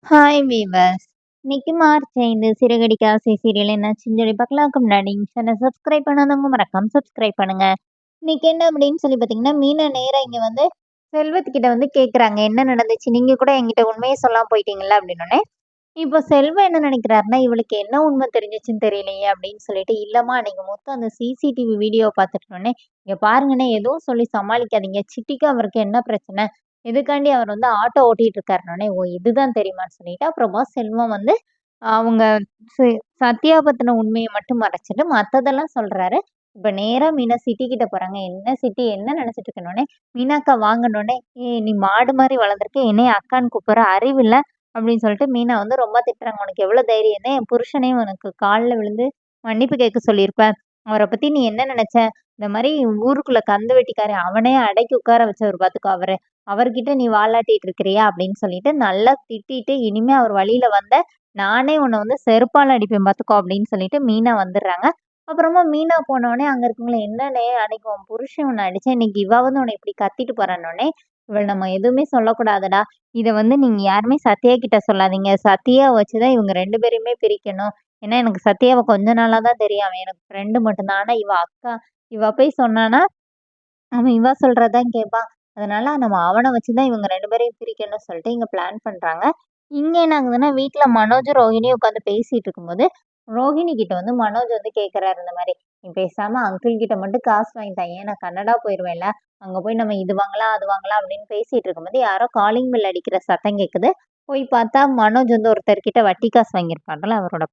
Hi viewers. இன்னைக்கு March 5 Siragadikka ஆசை serial என்னாச்சுன்னு சொல்லி பார்க்கலாம்க்கு முன்னாடி சேனலை சப்ஸ்கிரைப் பண்ணாதவங்க மறக்காம சப்ஸ்கிரைப் பண்ணுங்க. இன்னைக்கு என்ன அப்படின்னு சொல்லி பார்த்தீங்கன்னா, மீனா நேரா இங்க வந்து செல்வத்துக்கிட்ட வந்து கேட்குறாங்க. என்ன நடந்துச்சு? நீங்க கூட என்கிட்ட உண்மையே சொல்லாம போயிட்டீங்கல்ல அப்படின்னோடனே, இப்போ செல்வம் என்ன நினைக்கிறாருன்னா, இவளுக்கு என்ன உண்மை தெரிஞ்சுச்சுன்னு தெரியலையே அப்படின்னு சொல்லிட்டு, இல்லம்மா நீங்க மொத்தம் அந்த சிசிடிவி வீடியோ பார்த்துட்டோன்னே, இங்க பாருங்கண்ணே எதுவும் சொல்லி சமாளிக்காதீங்க. சிட்டிக்கு அவருக்கு என்ன பிரச்சனை? எதுக்காண்டி அவர் வந்து ஆட்டோ ஓட்டிட்டு இருக்காருன்னோனே, ஓ இதுதான் தெரியுமான்னு சொல்லிட்டு, அப்புறமா செல்வம் வந்து அவங்க ச சத்யா பத்தின உண்மைய மட்டும் மறைச்சுட்டு, மத்ததெல்லாம் சொல்றாரு. இப்ப நேரா மீனா சிட்டி கிட்ட போறாங்க. என்ன சிட்டி என்ன நினைச்சிட்டு இருக்கனோனே, மீனாக்கா வாங்கனோனே, "ஏய் நீ மாடு மாரி வளர்ந்துருக்க, என்னைய அக்கான்னு கூப்பிடுற அறிவில்ல?" அப்படின்னு சொல்லிட்டு மீனா வந்து ரொம்ப திட்டுறாங்க. "உனக்கு எவ்வளோ தைரியம் தான் என் புருஷனே உனக்கு கால்ல விழுந்து மன்னிப்பு கேட்க சொல்லியிருப்ப. அவர பத்தி நீ என்ன நினைச்ச? இந்த மாரி ஊருக்குள்ள கந்து வெட்டிக்காரன் அவனே அடக்கி உட்கார வச்சவரு பார்த்துக்கோ அவர. அவர்கிட்ட நீ வாலாட்டிட்டு இருக்கிறியா?" அப்படின்னு சொல்லிட்டு நல்லா திட்டிட்டு, "இனிமே அவர் வழியில வந்த நானே உன்ன வந்து செருப்பால அடிப்பேன் பார்த்துக்கோ" அப்படின்னு சொல்லிட்டு மீனா வந்துடுறாங்க. அப்புறமா மீனா போனோனே அங்க இருக்கவங்கள, "என்னண்ணே அன்னைக்கு உன் புருஷன் உன்ன அடிச்சான். இன்னைக்கு இவ வந்து உன்ன இப்படி கத்திட்டு போறான்னோனே, இவள நம்ம எதுவுமே சொல்லக்கூடாதுடா. இத வந்து நீங்க யாருமே சத்யா கிட்ட சொல்லாதீங்க. சத்யாவ வச்சு தான் இவங்க 2 பேரையுமே பிரிக்கணும். ஏன்னா எனக்கு சத்யாவ கொஞ்ச நாளா தான் தெரியும். அவன் எனக்கு ஃப்ரெண்டு மட்டும் தான். ஆனா இவ அக்கா. இவ போய் சொன்னான்னா, அவன் இவ சொல்றது தான் கேட்பான். அதனால நம்ம அவன வச்சு தான் இவங்க 2 பேரையும் பிரிக்கணும்னு சொல்லிட்டு இங்க பிளான் பண்றாங்க. இங்க என்ன ஆகுதுன்னா, வீட்ல மனோஜும், ரோஹிணியும் உட்காந்து பேசிட்டு இருக்கும்போது, ரோஹிணி கிட்ட வந்து மனோஜ் வந்து கேட்கறாரு இந்த மாரி, "நீ பேசாம அங்கிள் கிட்ட மட்டும் காசு வாங்கி தாயேன். நான் கனடா போயிருவேன்ல. அங்க போய் நம்ம இது வாங்கலாம், அது வாங்கலாம்" அப்படின்னு பேசிட்டு இருக்கும்போது, யாரோ காலிங் பெல் அடிக்கிற சத்தம் கேட்குது. போய் பார்த்தா மனோஜ் வந்து ஒருத்தர்கிட்ட வட்டி காசு வாங்கியிருப்பார்ல, அவரோட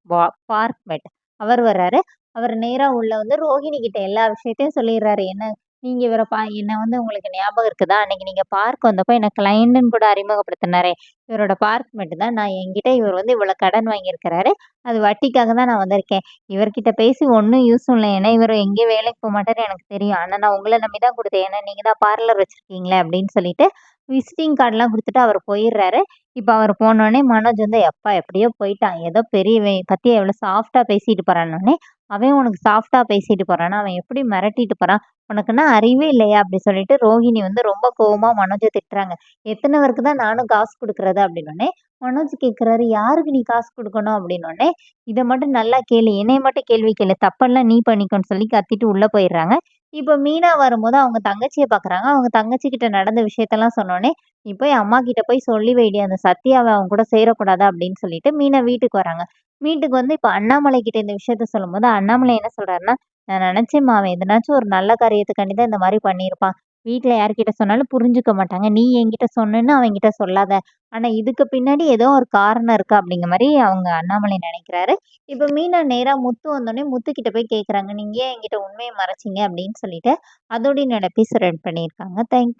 பார்க் மேட். அவர் வர்றாரு. அவர் நேரா உள்ள வந்து ரோஹிணி கிட்ட எல்லா விஷயத்தையும் சொல்லிடுறாரு. என்ன நீங்க இவர என்ன வந்து உங்களுக்கு ஞாபகம் இருக்குதா? அன்னைக்கு நீங்க பார்க் வந்தப்போ என்ன கிளையண்ட்டுன்னு கூட அறிமுகப்படுத்தினாரே, இவரோட பார்க் மேட் தான். நான் என்கிட்ட இவர் வந்து இவ்வளோ கடன் வாங்கியிருக்கிறாரு. அது வட்டிக்காக தான் நான் வந்திருக்கேன். இவர்கிட்ட பேசி ஒண்ணும் யூஸும் இல்ல. ஏன்னா இவரு எங்கேயும் வேலைக்கு போமாட்டாருன்னு எனக்கு தெரியும். ஆனா நான் உங்கள நம்பி தான் குடுத்தேன். ஏன்னா நீங்க தான் பார்லர் வச்சிருக்கீங்களே அப்படின்னு சொல்லிட்டு, விசிட்டிங் கார்ட்லாம் குடுத்துட்டு அவர் போயிர்றாரு. இப்ப அவர் போனோனே மனோஜ் வந்து, "எப்பா எப்படியோ போயிட்டான். ஏதோ பெரியவன் பத்தியா எவ்வளோ சாஃப்ட்டா பேசிட்டு போறான்னோனே, அவன் உனக்கு சாஃப்ட்டா பேசிட்டு போறானா? அவன் எப்படி மிரட்டிட்டு போறான்? உனக்குன்னா அறிவே இல்லையா?" அப்படி சொல்லிட்டு ரோஹிணி வந்து ரொம்ப கோவமா மனோஜ திட்டுறாங்க. "எத்தன பேருக்கு தான் நானும் காசு குடுக்குறது?" அப்படின்னோனே, மனோஜ் கேட்குறாரு, "யாருக்கு நீ காசு குடுக்கணும்?" அப்படின்னோனே, "இத மட்டும் நல்லா கேளு. என்னைய மட்டும் கேள்வி கேளு. தப்பெல்லாம் நீ பண்ணிக்கோன்னு" சொல்லி கத்திட்டு உள்ள போயிர்றாங்க. இப்ப மீனா வரும்போது அவங்க தங்கச்சிய பார்க்குறாங்க. அவங்க தங்கச்சி கிட்ட நடந்த விஷயத்தெல்லாம் சொன்னோனே, "நீ போய் அம்மா கிட்ட போய் சொல்லி வைடி. அந்த சத்யாவ அவன் கூட சேரக்கூடாது" அப்படின்னு சொல்லிட்டு மீனா வீட்டுக்கு வராங்க. வீட்டுக்கு வந்து இப்ப அண்ணாமலை கிட்ட இந்த விஷயத்த சொல்லும்போது, அண்ணாமலை என்ன சொல்றாருன்னா, "நான் நினைச்சேன்ம்மா அவன் எதனாச்சும் ஒரு நல்ல காரியத்துக்காண்டி தான் இந்த மாரி பண்ணியிருப்பான். வீட்ல யார்கிட்ட சொன்னாலும் புரிஞ்சுக்க மாட்டாங்க. நீ என்கிட்ட சொன்னேன்னு அவன்கிட்ட சொல்லாத. ஆனா இதுக்கு பின்னாடி ஏதோ ஒரு காரணம் இருக்கு" அப்படிங்கிற மாரி அவங்க அண்ணாமலை நினைக்கிறாரு. இப்ப மீனா நேரா முத்து வந்தோனே முத்து கிட்ட போய் கேட்குறாங்க, "நீங்க ஏன் என்கிட்ட உண்மைய மறைச்சீங்க?" அப்படின்னு சொல்லிட்டு. அதோட என்னோட எபிசோட் எண்ட் பண்ணியிருக்காங்க. தேங்க்